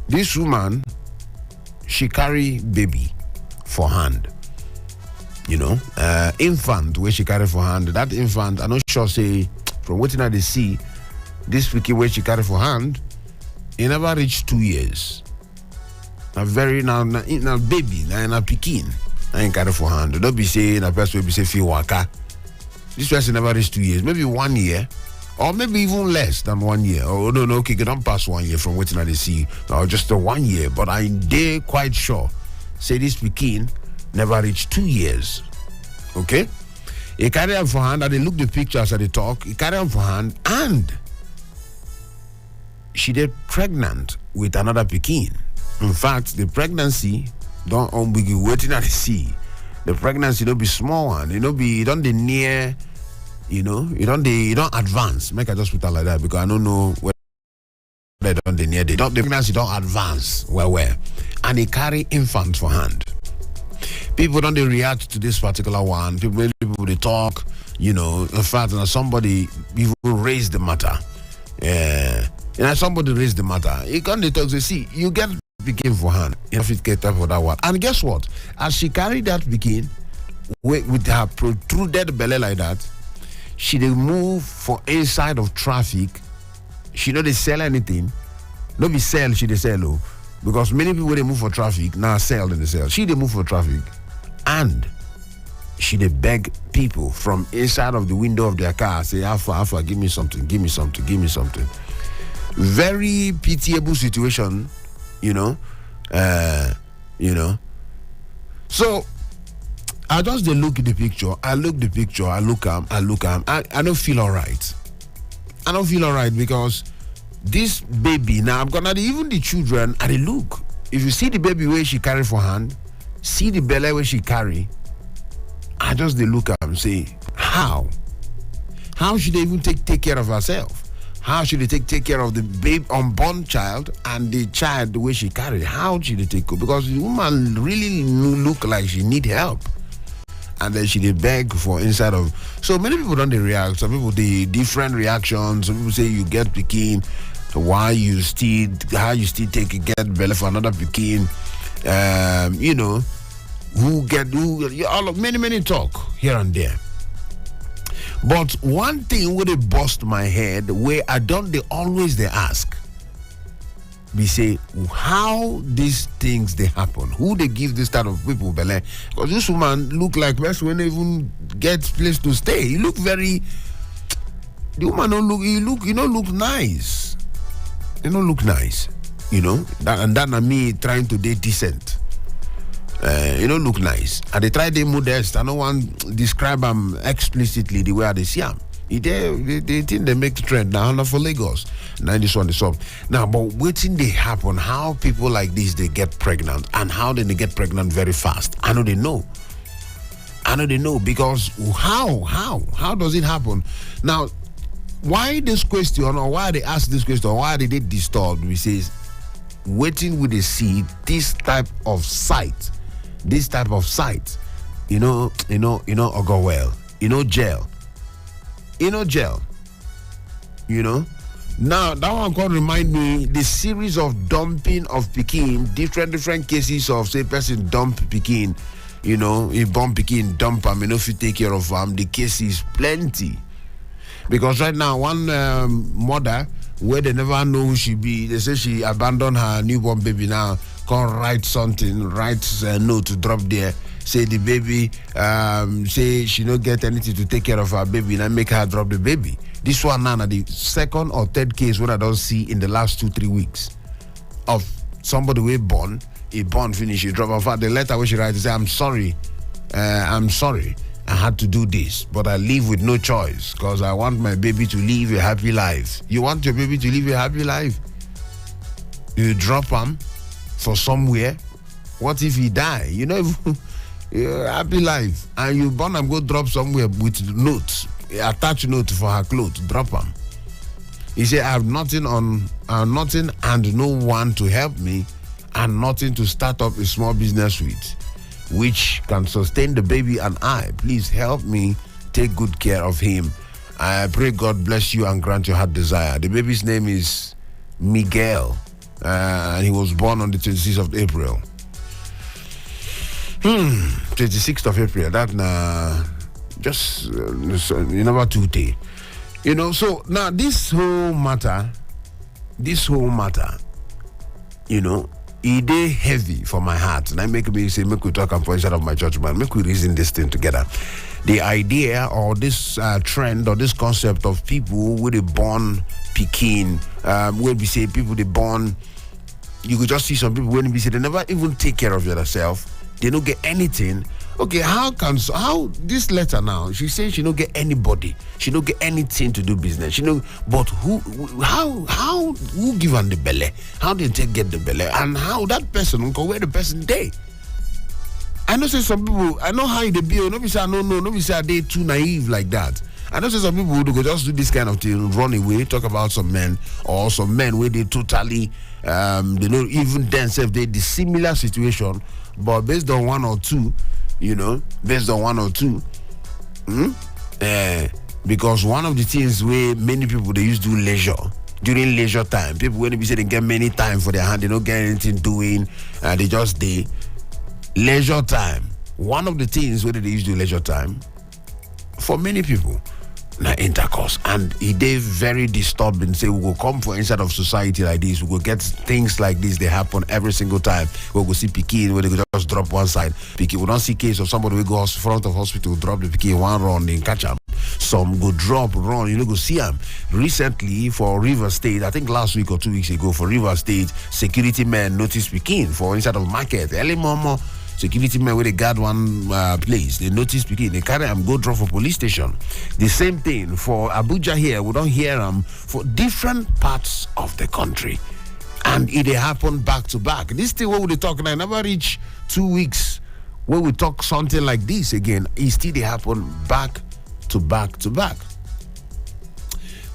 This woman, she carry baby for hand. Infant where she carry for hand. That infant, I'm not sure say from what I see, this pikin where she carry for hand, it never reached 2 years. Now baby, now pikin, I ain't carry for hand. Don't be saying a person will be say feel waka. This person never reached 2 years, maybe 1 year, or maybe even less than 1 year. Oh no, okay, don't pass 1 year from what I see, or just a 1 year. But I'm there quite sure. Say this pikin never reached 2 years. Okay? He carry him for hand, and they look the pictures as they talk. He carry him for hand, and she did pregnant with another pikin. In fact, the pregnancy don't be waiting at the sea. The pregnancy don't be small one. It don't be near. You don't advance. Make I just put it like that because I don't know where they don't the near. The pregnancy don't advance where, and they carry infants for hand. People don't they react to this particular one. People they talk. In fact, somebody even raised the matter. Somebody raised the matter. You can't talk. See, you get pikin for hand. If it get up for that one, and guess what? As she carried that pikin with her protruded belly like that, she dey move for inside of traffic. She don't sell anything. Don't be sell. She dey sell because many people they move for traffic now sell in the sell. She dey move for traffic, and she dey beg people from inside of the window of their car say, "Alpha, give me something, give me something, give me something." Very pitiable situation. So I just look at the picture. I look the picture. I look am. I don't feel alright. I don't feel alright because this baby now I'm gonna even the children and they look. If you see the baby where she carry for hand, see the belly where she carry. I just look at and say, how should they even take care of herself? How should they take care of the babe unborn child and the child the way she carried? How should they take care? Because the woman really look like she need help. And then she did beg for inside of. So many people don't react. Some people the different reactions. Some people say you get pikin, how you still get belly for another pikin. Many talk here and there. But one thing would have bust my head where they always ask. We say how these things they happen. Who they give this type of people belly? Because this woman look like person when they even get place to stay. He look very. The woman don't look. He look nice. He don't look nice. That me trying to date decent. Don't look nice. And they try to modest. I don't want to describe them explicitly the way they see them. They think they make the trend now for Lagos. Now this one is up. Now, but waiting they happen, how people like this they get pregnant and how they get pregnant very fast. I know they know because how does it happen? Now, why this question or why they ask this question or why they did disturbed? We say waiting with the see this type of sight. Go well. Gel. Now that one can remind me the series of dumping of pikin, different cases of say person dump pikin, he bomb pikin, dump him, if you take care of him, the case is plenty. Because right now one mother where they never know who she be, they say she abandoned her newborn baby now, can't write a note to drop there. Say the baby, say she don't get anything to take care of her baby and make her drop the baby. This one now, the second or third case what I don't see in the last 2-3 weeks of somebody who born finish, he drop off. The letter where she writes, say, I'm sorry, I had to do this, but I live with no choice because I want my baby to live a happy life. You want your baby to live a happy life? You drop him for somewhere. What if he die? Happy life, and you born and go drop somewhere with notes, attach note for her clothes, drop them. He said, I have nothing and no one to help me, and nothing to start up a small business with, which can sustain the baby and I. Please help me take good care of him. I pray God bless you and grant your heart desire. The baby's name is Miguel. and he was born on the 26th of April. 26th of April. That just number 2 You know. So now this whole matter, you know, it is heavy for my heart, and I make me say, make we talk and for inside of my church, man. Make we reason this thing together. The idea or this trend or this concept of people with a born Peking, when we say people they born, you could just see some people when we say they never even take care of themselves. They don't get anything. Okay, how this letter now? She says she don't get anybody. She don't get anything to do business. But who give her the belly? How they get the belly? And how that person go where the person day? I know say some people. I know how they be. Nobody say no. Nobody say they too naive like that. I know say some people who go just do this kind of thing, run away, talk about some men or some men where they totally they don't even themselves they the similar situation, but based on one or two. Because one of the things where many people they used to do leisure during leisure time, people when they say they get many time for their hand, they don't get anything doing, they just leisure time. One of the things where they used to do leisure time for many people, now intercourse, and it is very disturbing. Say we will come for inside of society like this, we will get things like this. They happen every single time. We will see Peking where they go just drop one side. Peking, we don't see case of somebody will go front of hospital, drop the Peking one run, then catch them. Some go drop, run, go see them. Recently for River State, I think last week or 2 weeks ago for River State, security men noticed Peking for inside of market. Early mama. Security men where they guard one place, they notice Peking, they carry them, go drop for police station. The same thing for Abuja here, we don't hear them for different parts of the country. And it happen back to back. This thing what we talk now, never reach 2 weeks where we talk something like this again. It still they happen back to back to back.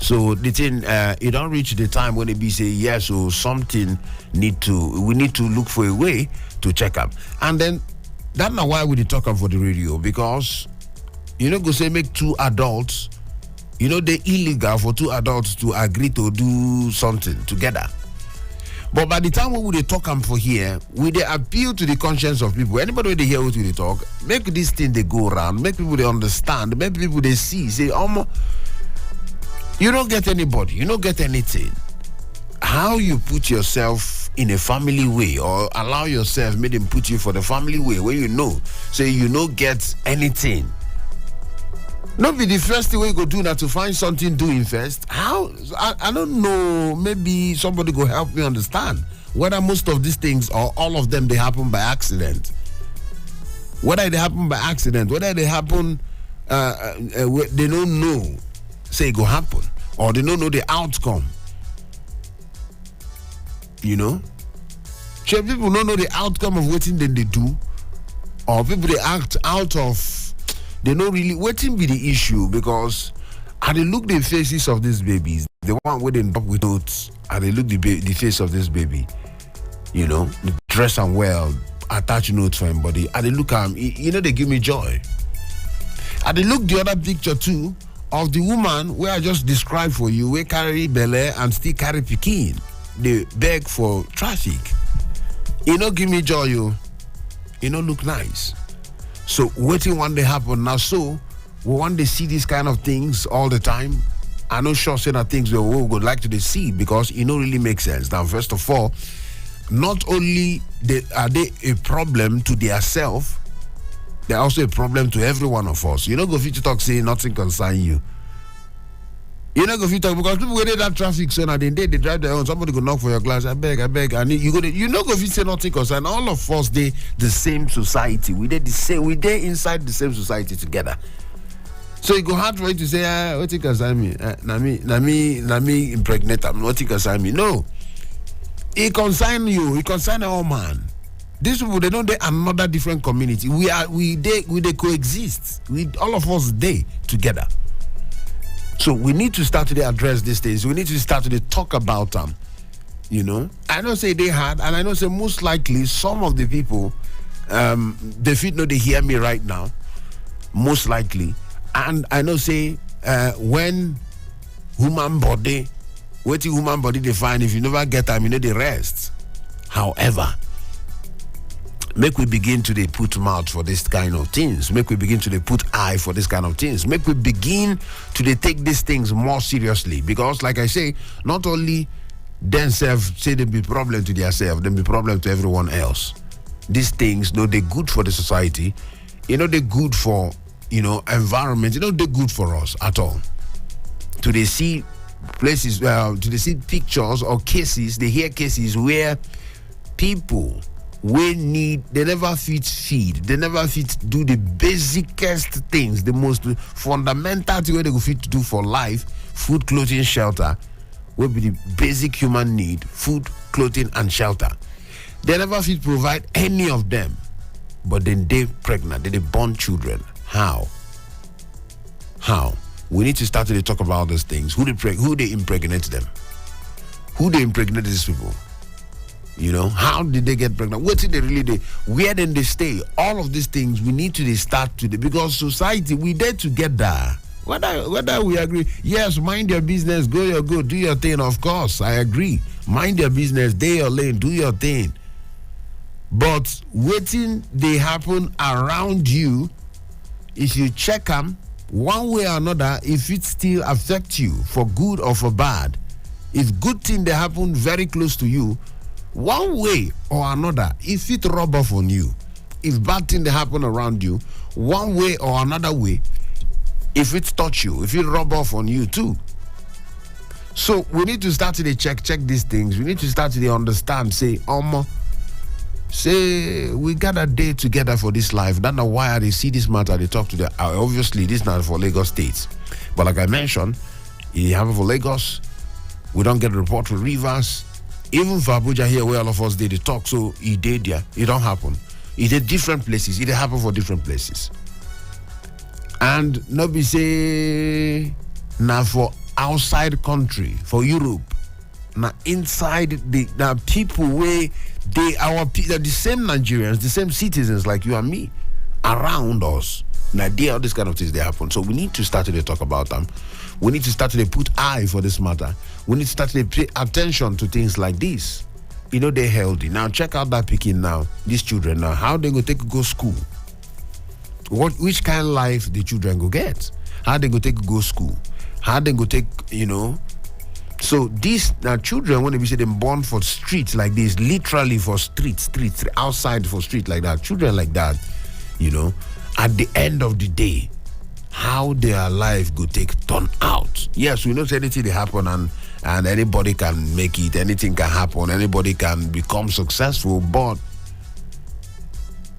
So the thing, it don't reach the time when it be say yes, so something we need to look for a way to check up. And then that's not why we talk up for the radio, because go say make two adults, they illegal for two adults to agree to do something together. But by the time we would talk for here, we they appeal to the conscience of people. Anybody they hear what we talk, make this thing they go around, make people they understand, make people they see, say, you don't get anybody, you don't get anything. How you put yourself in a family way, or allow yourself, make them put you for the family way, where say you don't get anything. Not be the first thing we go do now to find something doing first. How? I don't know. Maybe somebody go help me understand whether most of these things or all of them they happen by accident. Whether they happen by accident, whether they happen, they don't know. Say it go happen, or they don't know the outcome. So people don't know the outcome of what they do, or people they act out of, they don't really waiting be the issue, because I they look the faces of these babies, the one where they up with notes, and they look the face of this baby, the dress and well, attach notes for him body, and they look at him, they give me joy. And they look the other picture too of the woman where I just described for you, where carry belly and still carry Peking. They beg for traffic. Give me joy, look nice. So waiting one day happen now. So we want to see these kind of things all the time. I know sure say that things we would like to see, because really makes sense. Now, first of all, not only are they a problem to their self, they're also a problem to every one of us. Go fit to talk say nothing concern you. Go fit talk, because people wait that traffic, so now they drive their own. Somebody go knock for your glass. I beg, and you go fit say nothing concern. All of us they the same society. We they the same. We they inside the same society together. So it go hard for you to say, what you concern me? Na me impregnate. I'm not concern me. No, it concern you. It concern all man. These people they don't they another different community. We they coexist. All of us they together. So we need to start to address these things. We need to start to talk about them. I know say they had, and I know say most likely some of the people they fit know they hear me right now. Most likely. And I know say when human body What the human body define, if you never get them, you know the rest. However, make we begin to put mouth for this kind of things. Make we begin to put eye for this kind of things. Make we begin to take these things more seriously. Because like I say, not only themselves say they be problem to themselves, they be problem to everyone else. These things, they're good for the society. They're good for, environment. They're good for us at all. To they see places, to they see pictures or cases, they hear cases where people they never fit feed, they never fit do the basicest things, the most fundamental thing they go fit to do for life, food, clothing, shelter, will be the basic human need, food, clothing, and shelter. They never fit provide any of them, but then they pregnant, they born children. How? We need to start to talk about those things. Who they impregnate them? Who they impregnate these people? How did they get pregnant? What did they really do? Where did they stay? All of these things we need to start today, because society, we there together. Whether we agree, yes, mind your business, go your go, do your thing. Of course, I agree. Mind your business, day your lane, do your thing. But waiting they happen around you, if you check them one way or another, if it still affects you for good or for bad, if good thing they happen very close to you, one way or another, if it rub off on you, if bad thing they happen around you, one way or another way, if it touch you, if it rub off on you too. So we need to start to check these things. We need to start to understand, say we got a day together for this life. That's not why they see this matter, they talk to them. Obviously, this is not for Lagos State. But like I mentioned, you have it for Lagos. We don't get a report for Rivers. Even for Abuja here, where all of us did the talk, so it did there. It don't happen. It did different places. It happen for different places. And nobody say now for outside country, for Europe. Now inside the people where the same Nigerians, the same citizens like you and me, around us. Now all these kind of things they happen. So we need to start to talk about them. We need to start to put eye for this matter. We need to start to pay attention to things like this. They're healthy. Now check out that picking now. These children now, how they go school? Which kind of life the children go get? How they go school? How they go take, So these now children, when they say them born for streets like this, literally for streets, outside for street like that, children like that, at the end of the day, how their life go take turn out. Yes, we know anything they happen and anybody can make it, anything can happen, anybody can become successful, but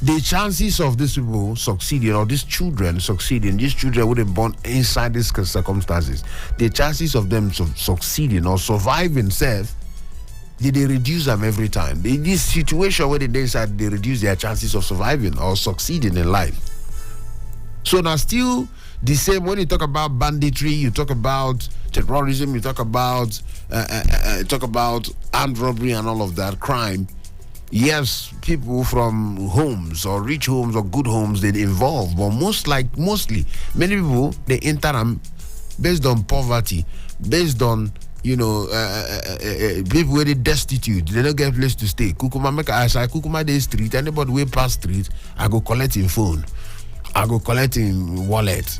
the chances of these people succeeding, or these children succeeding, these children would have born inside these circumstances, the chances of them succeeding or surviving they reduce them every time. This situation where they inside, they reduce their chances of surviving or succeeding in life. So now still the same, when you talk about banditry, you talk about terrorism, you talk about armed robbery and all of that, crime. Yes, people from homes or rich homes or good homes, they involve, but mostly many people they enter them based on poverty, based on people where they destitute, they don't get a place to stay. Kukuma make as I kukuma the street, anybody way past street, I go collect him phone, I go collect him wallet.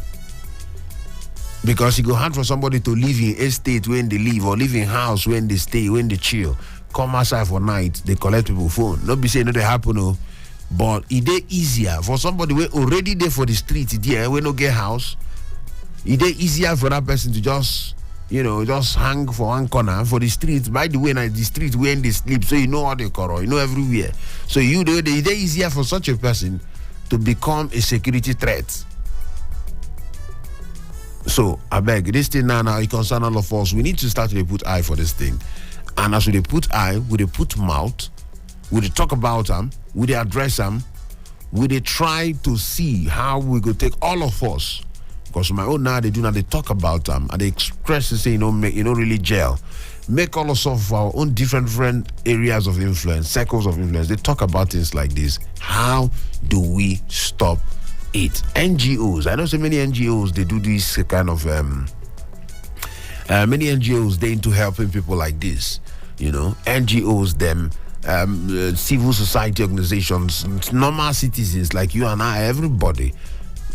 Because you go hunt for somebody to live in estate when they live, or live in house when they stay, when they chill. Come outside for night, they collect people phone. Not be saying no they happen, but it is easier for somebody we already there for the street there, we no get house. It is easier for that person to just hang for one corner for the street. By the way, now the street when they sleep, so you know how they corral, you know everywhere. So it is easier for such a person to become a security threat. So I beg, this thing now it concern all of us. We need to start to put eye for this thing. And as we put eye, we put mouth, we talk about them, we address them, we try to see how we could take all of us. Because my own now they talk about them and they express to say really gel. Make all of our own different areas of influence, circles of influence. They talk about things like this. How do we stop it? NGOs, I know so many NGOs, they do this kind of Many NGOs, they into helping people like this. NGOs, them, civil society organizations, normal citizens like you and I, everybody.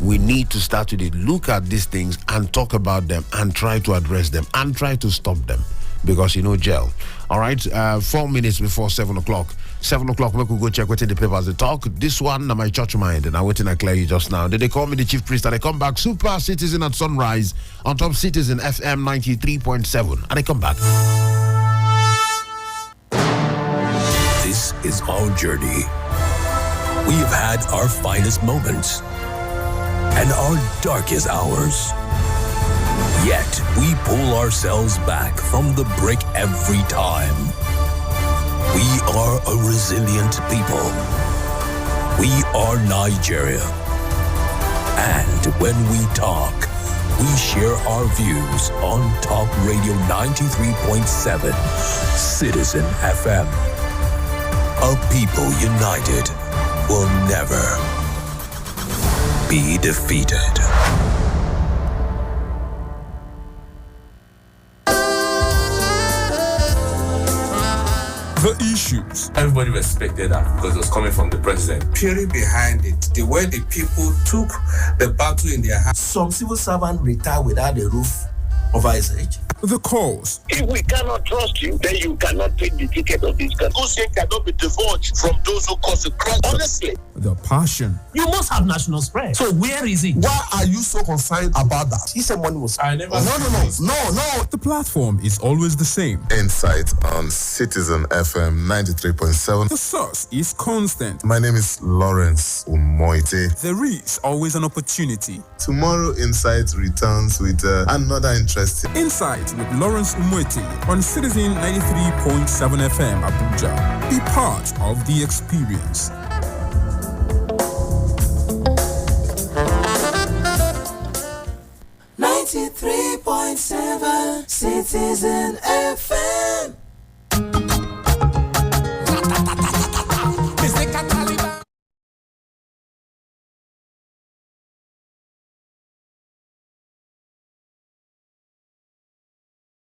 We need to start to look at these things and talk about them and try to address them and try to stop them. Because, jail. All right, 4 minutes before 7 o'clock. 7 o'clock, we could go check what's in the papers. They talk. This one, my church mind, and I went in and clear you just now. Did they call me the chief priest? And I come back, Super Citizen at Sunrise on Top Citizen FM 93.7. And I come back. This is our journey. We have had our finest moments and our darkest hours. Yet we pull ourselves back from the brink every time. We are a resilient people. We are Nigeria. And when we talk, we share our views on Talk Radio 93.7 Citizen FM. A people united will never be defeated. The issues. Everybody respected that because it was coming from the president. Purely behind it, the way the people took the battle in their hands. Some civil servant retired without a roof over his age. The cause. If we cannot trust you, then you cannot take the ticket of this country. Who cannot be divulged from those who cause the crisis. Honestly. The passion. You must have national spread. So where is it? Why are you so concerned about that? He said money was. I never. No. The platform is always the same. Insight on Citizen FM 93.7. The source is constant. My name is Lawrence Umoite. There is always an opportunity. Tomorrow, Insight returns with another interesting. Insight with Lawrence Umoite on Citizen 93.7 FM Abuja. Be part of the experience. .7 Citizen FM.